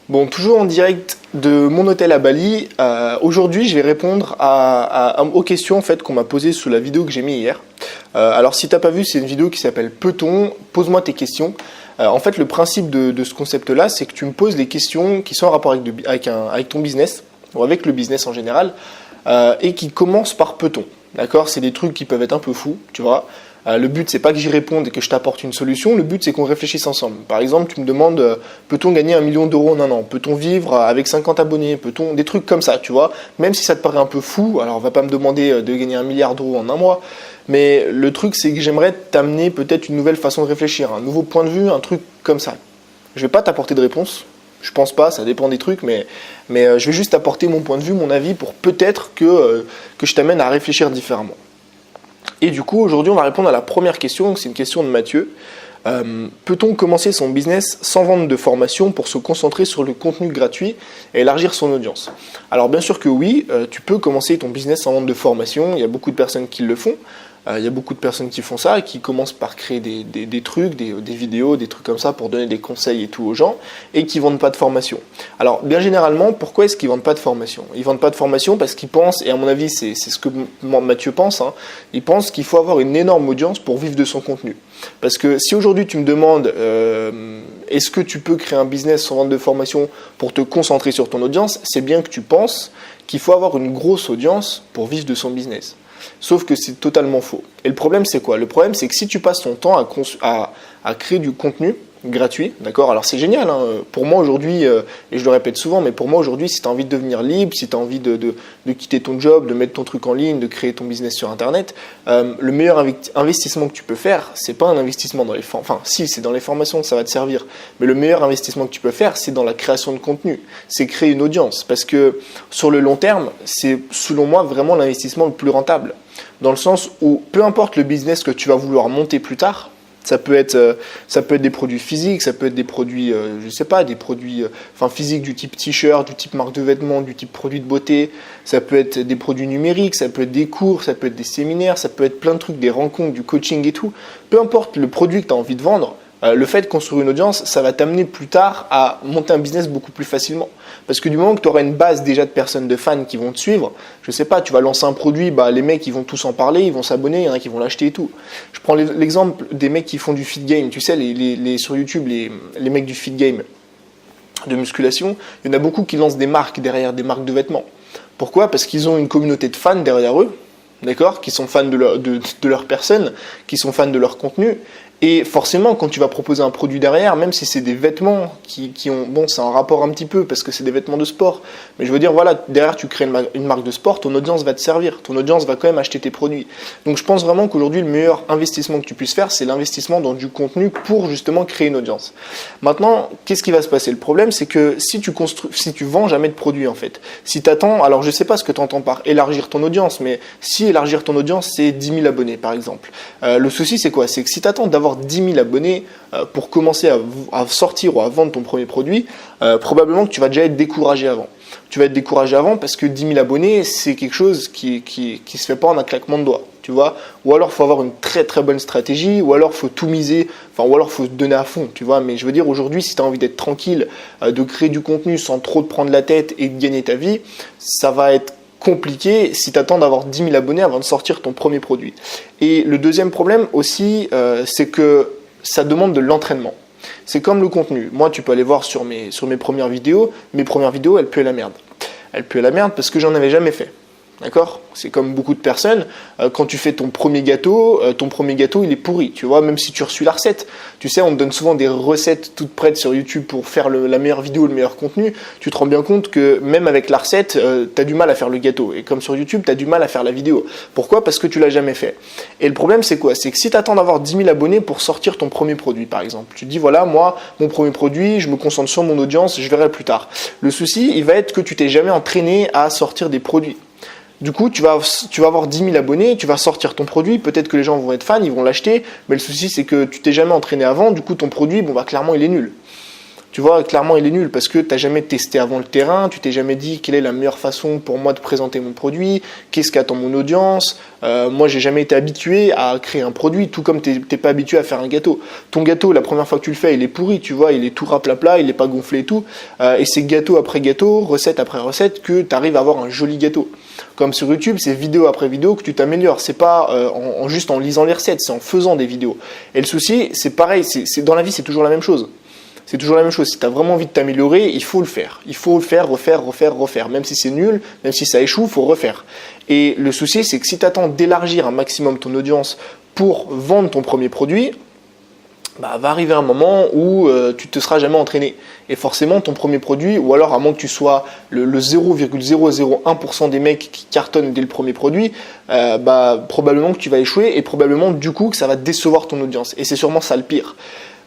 Bon, toujours en direct de mon hôtel à Bali. Aujourd'hui, je vais répondre aux questions en fait, qu'on m'a posées sous la vidéo que j'ai mis hier. Alors, si t'as pas vu, c'est une vidéo qui s'appelle Peut-on ? Pose-moi tes questions. En fait, le principe de ce concept-là, c'est que tu me poses des questions qui sont en rapport avec ton business, ou avec le business en général, et qui commencent par peut-on. D'accord ? C'est des trucs qui peuvent être un peu fous, tu vois. Le but, c'est pas que j'y réponde et que je t'apporte une solution. Le but, c'est qu'on réfléchisse ensemble. Par exemple, tu me demandes, peut-on gagner 1 million d'euros en un an ? Peut-on vivre avec 50 abonnés ? Peut-on des trucs comme ça, tu vois ? Même si ça te paraît un peu fou, alors on va pas me demander de gagner 1 milliard d'euros en un mois. Mais le truc, c'est que j'aimerais t'amener peut-être une nouvelle façon de réfléchir, un nouveau point de vue, un truc comme ça. Je vais pas t'apporter de réponse. Je pense pas, ça dépend des trucs, mais je vais juste t'apporter mon point de vue, mon avis, pour peut-être que je t'amène à réfléchir différemment. Et du coup, aujourd'hui, on va répondre à la première question, c'est une question de Mathieu. Peut-on commencer son business sans vendre de formation pour se concentrer sur le contenu gratuit et élargir son audience ? Alors bien sûr que oui, tu peux commencer ton business sans vendre de formation, il y a beaucoup de personnes qui le font. Il y a beaucoup de personnes qui font ça, qui commencent par créer des trucs, des vidéos, des trucs comme ça pour donner des conseils et tout aux gens, et qui ne vendent pas de formation. Alors, bien généralement, pourquoi est-ce qu'ils ne vendent pas de formation ? Ils ne vendent pas de formation parce qu'ils pensent, et à mon avis, c'est ce que Mathieu pense, il pense qu'il faut avoir une énorme audience pour vivre de son contenu. Parce que si aujourd'hui tu me demandes, est-ce que tu peux créer un business sans vendre de formation pour te concentrer sur ton audience, c'est bien que tu penses qu'il faut avoir une grosse audience pour vivre de son business. Sauf que c'est totalement faux. Et le problème, c'est quoi ? Le problème, c'est que si tu passes ton temps à créer du contenu gratuit, d'accord ? Alors c'est génial, pour moi aujourd'hui, et je le répète souvent, mais pour moi aujourd'hui, si tu as envie de devenir libre, si tu as envie de quitter ton job, de mettre ton truc en ligne, de créer ton business sur Internet, le meilleur investissement que tu peux faire, c'est pas un investissement dans les formations, enfin si, c'est dans les formations que ça va te servir, mais le meilleur investissement que tu peux faire, c'est dans la création de contenu, c'est créer une audience, parce que sur le long terme, c'est selon moi vraiment l'investissement le plus rentable, dans le sens où peu importe le business que tu vas vouloir monter plus tard, ça peut être des produits physiques, ça peut être des produits, des produits physiques du type t-shirt, du type marque de vêtements, du type produit de beauté. Ça peut être des produits numériques, ça peut être des cours, ça peut être des séminaires, ça peut être plein de trucs, des rencontres, du coaching et tout. Peu importe le produit que tu as envie de vendre, le fait de construire une audience, ça va t'amener plus tard à monter un business beaucoup plus facilement. Parce que du moment que tu auras une base déjà de personnes, de fans qui vont te suivre, je sais pas, tu vas lancer un produit, les mecs ils vont tous en parler, ils vont s'abonner, il y en a qui vont l'acheter et tout. Je prends l'exemple des mecs qui font du fit game, tu sais, sur YouTube, les mecs du fit game de musculation, il y en a beaucoup qui lancent des marques derrière, des marques de vêtements. Pourquoi ? Parce qu'ils ont une communauté de fans derrière eux, d'accord, qui sont fans de leur personne, qui sont fans de leur contenu. Et forcément, quand tu vas proposer un produit derrière, même si c'est des vêtements qui ont... Bon, c'est un rapport un petit peu, parce que c'est des vêtements de sport. Mais je veux dire, voilà, derrière, tu crées une marque de sport, ton audience va te servir. Ton audience va quand même acheter tes produits. Donc, je pense vraiment qu'aujourd'hui, le meilleur investissement que tu puisses faire, c'est l'investissement dans du contenu pour, justement, créer une audience. Maintenant, qu'est-ce qui va se passer ? Le problème, c'est que si tu vends jamais de produits, en fait. Si tu attends... Alors, je sais pas ce que tu entends par élargir ton audience, mais si élargir ton audience, c'est 10 000 abonnés, par exemple. Le souci, c'est quoi ? C'est que si tu attends d'avoir 10 000 abonnés pour commencer à sortir ou à vendre ton premier produit, probablement que tu vas déjà être découragé avant. Tu vas être découragé avant parce que 10 000 abonnés, c'est quelque chose qui se fait pas en un claquement de doigts, tu vois. Ou alors, il faut avoir une très très bonne stratégie, ou alors, il faut tout miser, ou alors, il faut se donner à fond, tu vois. Mais je veux dire, aujourd'hui, si tu as envie d'être tranquille, de créer du contenu sans trop te prendre la tête et de gagner ta vie, ça va être compliqué si tu attends d'avoir 10 000 abonnés avant de sortir ton premier produit. Et le deuxième problème aussi, c'est que ça demande de l'entraînement. C'est comme le contenu. Moi, tu peux aller voir sur mes premières vidéos. Mes premières vidéos, elles puent la merde. Elles puent la merde parce que j'en avais jamais fait. D'accord ? C'est comme beaucoup de personnes, quand tu fais ton premier gâteau, il est pourri, tu vois, même si tu reçus la recette. Tu sais, on te donne souvent des recettes toutes prêtes sur YouTube pour faire la meilleure vidéo, le meilleur contenu. Tu te rends bien compte que même avec la recette, tu as du mal à faire le gâteau. Et comme sur YouTube, tu as du mal à faire la vidéo. Pourquoi ? Parce que tu l'as jamais fait. Et le problème, c'est quoi ? C'est que si tu attends d'avoir 10 000 abonnés pour sortir ton premier produit, par exemple, tu te dis, voilà, moi, mon premier produit, je me concentre sur mon audience, je verrai plus tard. Le souci, il va être que tu t'es jamais entraîné à sortir des produits. Du coup, tu vas avoir 10 000 abonnés, tu vas sortir ton produit, peut-être que les gens vont être fans, ils vont l'acheter, mais le souci, c'est que tu t'es jamais entraîné avant, du coup, ton produit, clairement, il est nul. Tu vois, clairement, il est nul parce que tu n'as jamais testé avant le terrain, tu t'es jamais dit quelle est la meilleure façon pour moi de présenter mon produit, qu'est-ce qu'attend mon audience. Moi, j'ai jamais été habitué à créer un produit, tout comme tu n'es pas habitué à faire un gâteau. Ton gâteau, la première fois que tu le fais, il est pourri, tu vois, il est tout raplapla, il n'est pas gonflé et tout. Et c'est gâteau après gâteau, recette après recette, que tu arrives à avoir un joli gâteau. Comme sur YouTube, c'est vidéo après vidéo que tu t'améliores. C'est pas juste en lisant les recettes, c'est en faisant des vidéos. Et le souci, c'est pareil, dans la vie, c'est toujours la même chose. C'est toujours la même chose. Si tu as vraiment envie de t'améliorer, il faut le faire. Il faut le faire, refaire. Même si c'est nul, même si ça échoue, il faut refaire. Et le souci, c'est que si tu attends d'élargir un maximum ton audience pour vendre ton premier produit, va arriver un moment où tu ne te seras jamais entraîné. Et forcément, ton premier produit, ou alors à moins que tu sois le 0,001% des mecs qui cartonnent dès le premier produit, probablement que tu vas échouer et probablement du coup que ça va décevoir ton audience. Et c'est sûrement ça le pire.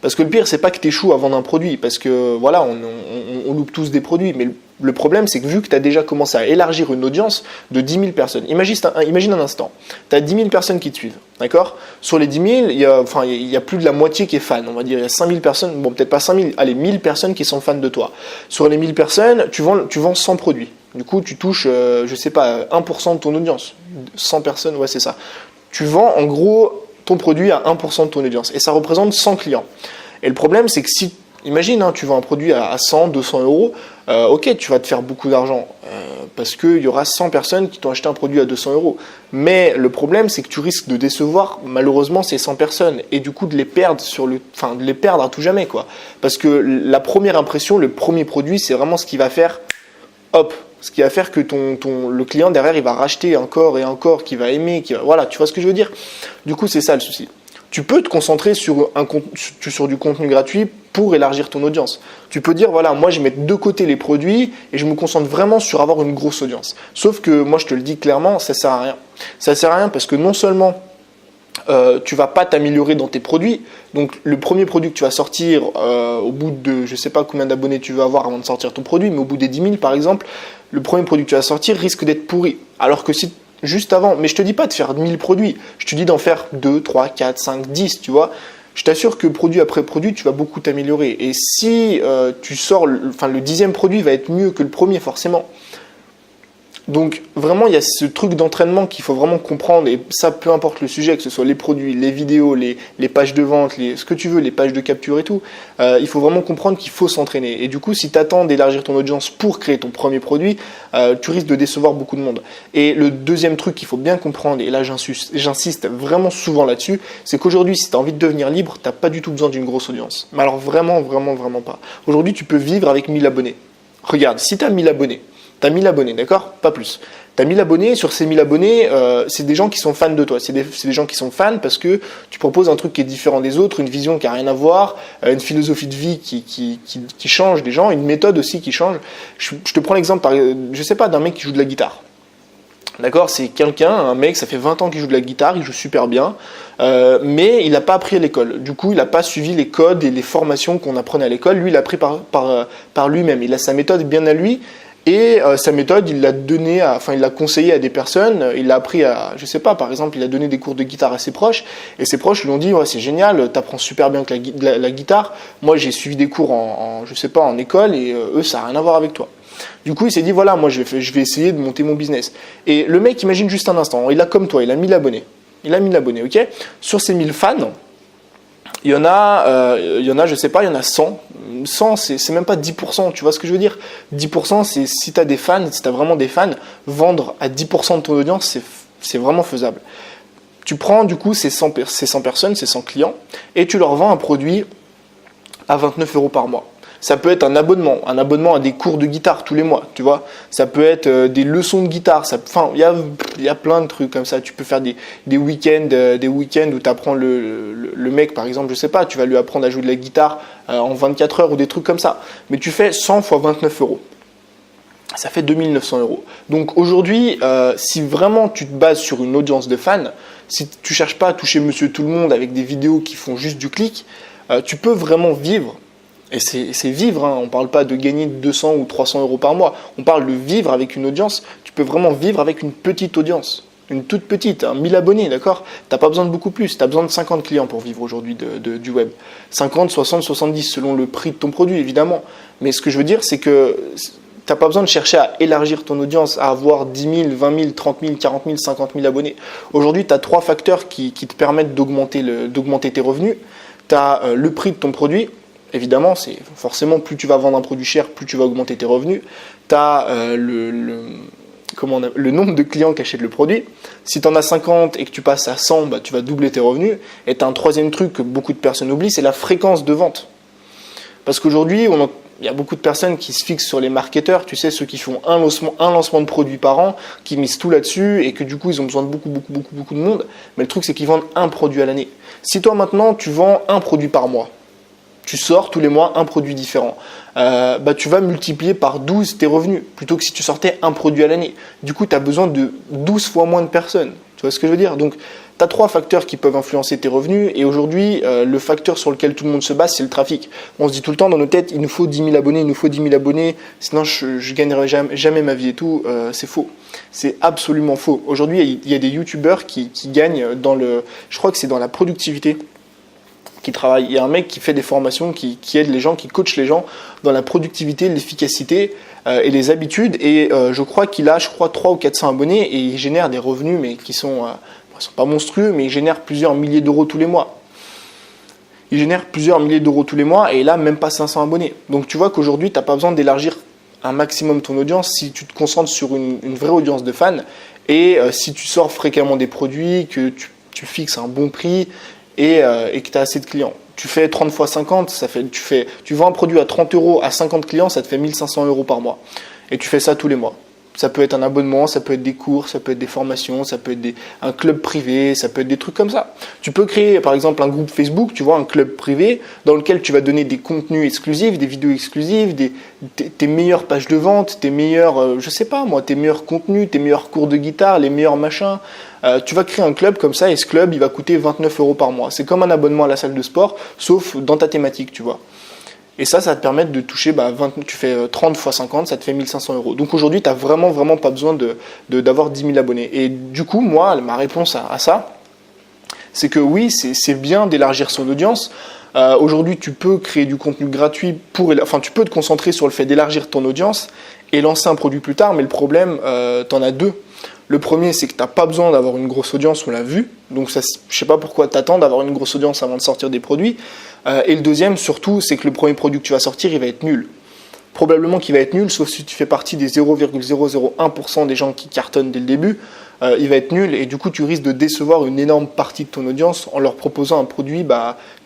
Parce que le pire, c'est pas que tu échoues à vendre un produit, parce que voilà, on loupe tous des produits, mais le problème, c'est que vu que tu as déjà commencé à élargir une audience de 10 000 personnes, imagine un instant, tu as 10 000 personnes qui te suivent, d'accord ? Sur les 10 000, il y a plus de la moitié qui est fan, on va dire, il y a 5 000 personnes, bon peut-être pas 5 000, allez, 1000 personnes qui sont fans de toi. Sur les 1000 personnes, tu vends 100 produits, du coup tu touches, 1% de ton audience, 100 personnes, ouais c'est ça. Tu vends en gros ton produit à 1% de ton audience, et ça représente 100 clients. Et le problème, c'est que si, imagine, tu vends un produit à 100, 200 euros, ok, tu vas te faire beaucoup d'argent, parce qu'il y aura 100 personnes qui t'ont acheté un produit à 200 euros. Mais le problème, c'est que tu risques de décevoir, malheureusement, ces 100 personnes, et du coup de les perdre de les perdre à tout jamais, quoi. Parce que la première impression, le premier produit, c'est vraiment ce qui va faire, hop, ce qui va faire que le client derrière, il va racheter encore et encore, qui va aimer, voilà, tu vois ce que je veux dire ? Du coup, c'est ça le souci. Tu peux te concentrer sur du contenu gratuit pour élargir ton audience. Tu peux dire, voilà, moi je mets de côté les produits et je me concentre vraiment sur avoir une grosse audience. Sauf que moi je te le dis clairement, ça sert à rien. Ça sert à rien parce que non seulement tu vas pas t'améliorer dans tes produits, donc le premier produit que tu vas sortir au bout de, je sais pas combien d'abonnés tu vas avoir avant de sortir ton produit, mais au bout des 10 000 par exemple, le premier produit que tu vas sortir risque d'être pourri. Alors que si juste avant, mais je te dis pas de faire 1000 produits, je te dis d'en faire 2, 3, 4, 5, 10, tu vois. Je t'assure que produit après produit, tu vas beaucoup t'améliorer. Et si tu sors, le 10e produit va être mieux que le premier forcément. Donc vraiment, il y a ce truc d'entraînement qu'il faut vraiment comprendre, et ça, peu importe le sujet, que ce soit les produits, les vidéos, les pages de vente, ce que tu veux, les pages de capture et tout, il faut vraiment comprendre qu'il faut s'entraîner. Et du coup, si tu attends d'élargir ton audience pour créer ton premier produit, tu risques de décevoir beaucoup de monde. Et le deuxième truc qu'il faut bien comprendre, et là j'insiste vraiment souvent là-dessus, c'est qu'aujourd'hui, si tu as envie de devenir libre, tu n'as pas du tout besoin d'une grosse audience. Mais alors vraiment pas. Aujourd'hui, tu peux vivre avec 1000 abonnés. Regarde, si tu as 1000 abonnés, t'as 1000 abonnés, d'accord ? Pas plus. T'as 1000 abonnés, sur ces 1000 abonnés, c'est des gens qui sont fans de toi. C'est des gens qui sont fans parce que tu proposes un truc qui est différent des autres, une vision qui n'a rien à voir, une philosophie de vie qui change des gens, une méthode aussi qui change. Je te prends l'exemple, je sais pas, d'un mec qui joue de la guitare. D'accord, c'est un mec, ça fait 20 ans qu'il joue de la guitare, il joue super bien, mais il n'a pas appris à l'école. Du coup, il n'a pas suivi les codes et les formations qu'on apprenait à l'école. Lui, il a appris par lui-même. Il a sa méthode bien à lui. Et sa méthode, il l'a conseillé à des personnes, il l'a appris à, je sais pas, par exemple, il a donné des cours de guitare à ses proches, et ses proches lui ont dit, ouais, c'est génial, t'apprends super bien la guitare, moi j'ai suivi des cours en école, et eux, ça n'a rien à voir avec toi. Du coup, il s'est dit, voilà, moi je vais essayer de monter mon business. Et le mec, imagine juste un instant, il a comme toi, il a 1000 abonnés. Ok ? Sur ces 1000 fans, il y en a, je sais pas, il y en a 100. 100, c'est même pas 10%, tu vois ce que je veux dire ? 10%, c'est si tu as des fans, si tu as vraiment des fans, vendre à 10% de ton audience, c'est vraiment faisable. Tu prends du coup ces 100 personnes, ces 100 clients, et tu leur vends un produit à 29 € par mois. Ça peut être un abonnement à des cours de guitare tous les mois, tu vois. Ça peut être des leçons de guitare. Il y a plein de trucs comme ça. Tu peux faire des week-ends où tu apprends le mec, par exemple, je sais pas, tu vas lui apprendre à jouer de la guitare en 24 heures ou des trucs comme ça. Mais tu fais 100 fois 29 €. Ça fait 2900 €. Donc aujourd'hui, si vraiment tu te bases sur une audience de fans, si tu cherches pas à toucher monsieur tout le monde avec des vidéos qui font juste du clic, tu peux vraiment vivre. Et c'est vivre, hein. On ne parle pas de gagner 200 ou 300 € par mois. On parle de vivre avec une audience. Tu peux vraiment vivre avec une petite audience. une toute petite, 1000 abonnés, d'accord? T'as pas besoin de beaucoup plus, tu as besoin de 50 clients pour vivre aujourd'hui du web. 50, 60, 70 selon le prix de ton produit, évidemment. Mais ce que je veux dire, c'est que t'as pas besoin de chercher à élargir ton audience, à avoir 10 000, 20 000, 30 000, 40 000, 50 000 abonnés. Aujourd'hui, tu as 3 facteurs qui te permettent d'augmenter tes revenus. Tu as le prix de ton produit. Évidemment, c'est forcément, plus tu vas vendre un produit cher, plus tu vas augmenter tes revenus. Tu as le nombre de clients qui achètent le produit. Si tu en as 50 et que tu passes à 100, bah, tu vas doubler tes revenus. Et tu as un troisième truc que beaucoup de personnes oublient, c'est la fréquence de vente. Parce qu'aujourd'hui, il y a beaucoup de personnes qui se fixent sur les marketeurs, tu sais, ceux qui font un lancement de produit par an, qui misent tout là-dessus et que du coup, ils ont besoin de beaucoup de monde. Mais le truc, c'est qu'ils vendent un produit à l'année. Si toi, maintenant, tu vends un produit par mois, tu sors tous les mois un produit différent, bah, tu vas multiplier par 12 tes revenus, plutôt que si tu sortais un produit à l'année. Du coup, tu as besoin de 12 fois moins de personnes. Tu vois ce que je veux dire? Donc, tu as 3 facteurs qui peuvent influencer tes revenus. Et aujourd'hui, le facteur sur lequel tout le monde se base, c'est le trafic. On se dit tout le temps dans nos têtes, il nous faut 10 000 abonnés, il nous faut 10 000 abonnés, sinon je gagnerai jamais ma vie et tout. C'est faux. C'est absolument faux. Aujourd'hui, il y a des youtubeurs qui gagnent je crois que c'est dans la productivité, qui travaille. Il y a un mec qui fait des formations, qui aide les gens, qui coach les gens dans la productivité, l'efficacité et les habitudes. Et je crois qu'il a 300 ou 400 abonnés et il génère des revenus, mais qui sont pas monstrueux, mais il génère plusieurs milliers d'euros tous les mois. Il génère plusieurs milliers d'euros tous les mois et il a même pas 500 abonnés. Donc tu vois qu'aujourd'hui, tu n'as pas besoin d'élargir un maximum ton audience si tu te concentres sur une vraie audience de fans et si tu sors fréquemment des produits, que tu fixes un bon prix et que tu as assez de clients. Tu fais 30 fois 50, tu vends un produit à 30 euros à 50 clients, ça te fait 1500 euros par mois. Et tu fais ça tous les mois. Ça peut être un abonnement, ça peut être des cours, ça peut être des formations, ça peut être un club privé, ça peut être des trucs comme ça. Tu peux créer par exemple un groupe Facebook, tu vois, un club privé dans lequel tu vas donner des contenus exclusifs, des vidéos exclusives, tes meilleures pages de vente, tes meilleurs, je sais pas moi, tes meilleurs contenus, tes meilleurs cours de guitare, les meilleurs machins. Tu vas créer un club comme ça et ce club il va coûter 29 euros par mois. C'est comme un abonnement à la salle de sport, sauf dans ta thématique, tu vois. Et ça va te permettre de toucher, tu fais 30 fois 50, ça te fait 1500 euros. Donc aujourd'hui, tu n'as vraiment pas besoin d'avoir 10 000 abonnés. Et du coup, moi, ma réponse à ça, c'est que oui, c'est bien d'élargir son audience. Aujourd'hui, tu peux créer du contenu gratuit tu peux te concentrer sur le fait d'élargir ton audience et lancer un produit plus tard, mais le problème, tu en as 2. Le premier, c'est que tu n'as pas besoin d'avoir une grosse audience, on l'a vu. Donc, je ne sais pas pourquoi tu attends d'avoir une grosse audience avant de sortir des produits. Et le deuxième, surtout, c'est que le premier produit que tu vas sortir, il va être nul. Probablement qu'il va être nul, sauf si tu fais partie des 0,001% des gens qui cartonnent dès le début. Il va être nul et du coup, tu risques de décevoir une énorme partie de ton audience en leur proposant un produit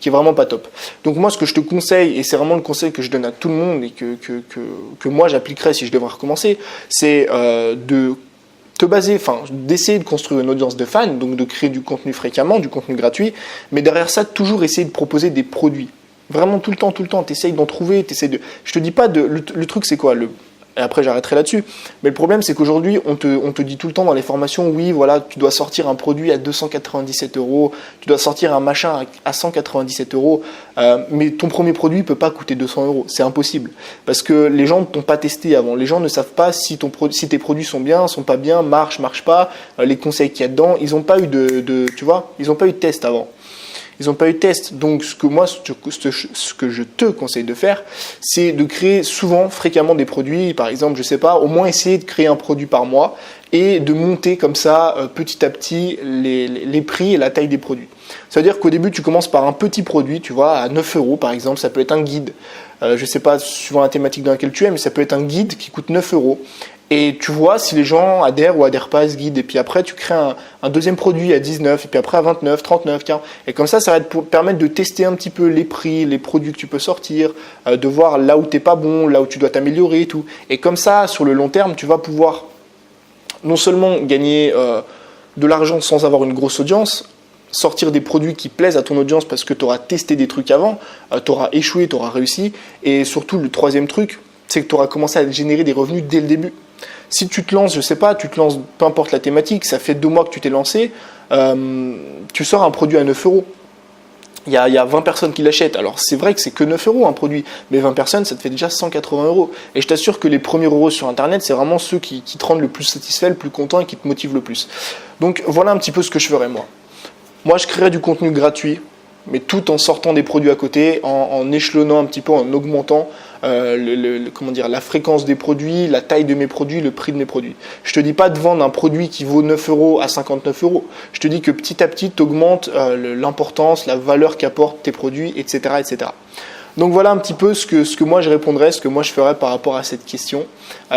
qui est vraiment pas top. Donc moi, ce que je te conseille, et c'est vraiment le conseil que je donne à tout le monde et que moi j'appliquerais si je devrais recommencer, c'est d'essayer de construire une audience de fans, donc de créer du contenu fréquemment, du contenu gratuit, mais derrière ça, toujours essayer de proposer des produits. Vraiment tout le temps, tu essayes d'en trouver, je te dis pas le truc c'est quoi, et après j'arrêterai là-dessus, mais le problème c'est qu'aujourd'hui on te dit tout le temps dans les formations, oui voilà, tu dois sortir un produit à 297 euros, tu dois sortir un machin à 197 euros, mais ton premier produit peut pas coûter 200 euros, c'est impossible, parce que les gens ne t'ont pas testé avant, les gens ne savent pas si tes produits sont bien, sont pas bien, marchent pas, les conseils qu'il y a dedans, ils n'ont pas eu tu vois, ils n'ont pas eu de test avant. Ils n'ont pas eu de test. Donc, ce que je te conseille de faire, c'est de créer fréquemment des produits. Par exemple, je sais pas, au moins essayer de créer un produit par mois et de monter comme ça, petit à petit, les prix et la taille des produits. C'est-à-dire qu'au début, tu commences par un petit produit, tu vois, à 9 euros par exemple, ça peut être un guide. Je sais pas, suivant la thématique dans laquelle tu es, mais ça peut être un guide qui coûte 9 euros. Et tu vois si les gens adhèrent ou adhèrent pas à ce guide. Et puis après, tu crées un deuxième produit à 19, et puis après à 29, 39, 40. Et comme ça va te permettre de tester un petit peu les prix, les produits que tu peux sortir, de voir là où t'es pas bon, là où tu dois t'améliorer et tout. Et comme ça, sur le long terme, tu vas pouvoir non seulement gagner de l'argent sans avoir une grosse audience, sortir des produits qui plaisent à ton audience parce que tu auras testé des trucs avant, tu auras échoué, tu auras réussi. Et surtout, le troisième truc, c'est que tu auras commencé à générer des revenus dès le début. Si tu te lances, peu importe la thématique, ça fait 2 mois que tu t'es lancé, tu sors un produit à 9 euros. il y a 20 personnes qui l'achètent. Alors c'est vrai que c'est que 9 euros un produit, mais 20 personnes, ça te fait déjà 180 euros. Et je t'assure que les premiers euros sur Internet, c'est vraiment ceux qui te rendent le plus satisfait, le plus content et qui te motivent le plus. Donc voilà un petit peu ce que je ferais moi. Moi, je créerais du contenu gratuit, mais tout en sortant des produits à côté, en échelonnant un petit peu, en augmentant comment dire, la fréquence des produits, la taille de mes produits, le prix de mes produits. Je te dis pas de vendre un produit qui vaut 9 euros à 59 euros. Je te dis que petit à petit, tu augmentes l'importance, la valeur qu'apportent tes produits, etc., etc. Donc voilà un petit peu ce que moi je répondrais, ce que moi je ferais par rapport à cette question.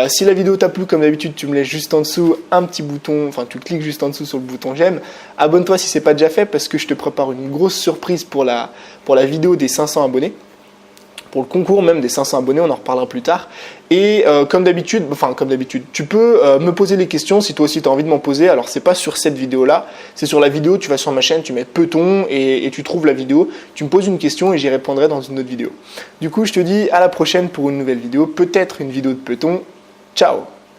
Si la vidéo t'a plu, comme d'habitude, tu me laisses juste en dessous un petit bouton, enfin tu cliques juste en dessous sur le bouton j'aime. Abonne-toi si ce n'est pas déjà fait parce que je te prépare une grosse surprise pour la vidéo des 500 abonnés. Pour le concours même des 500 abonnés, on en reparlera plus tard. Et comme d'habitude, tu peux me poser les questions si toi aussi tu as envie de m'en poser. Alors c'est pas sur cette vidéo-là, c'est sur la vidéo, tu vas sur ma chaîne, tu mets Peut-on et tu trouves la vidéo. Tu me poses une question et j'y répondrai dans une autre vidéo. Du coup, je te dis à la prochaine pour une nouvelle vidéo, peut-être une vidéo de Peut-on. Ciao!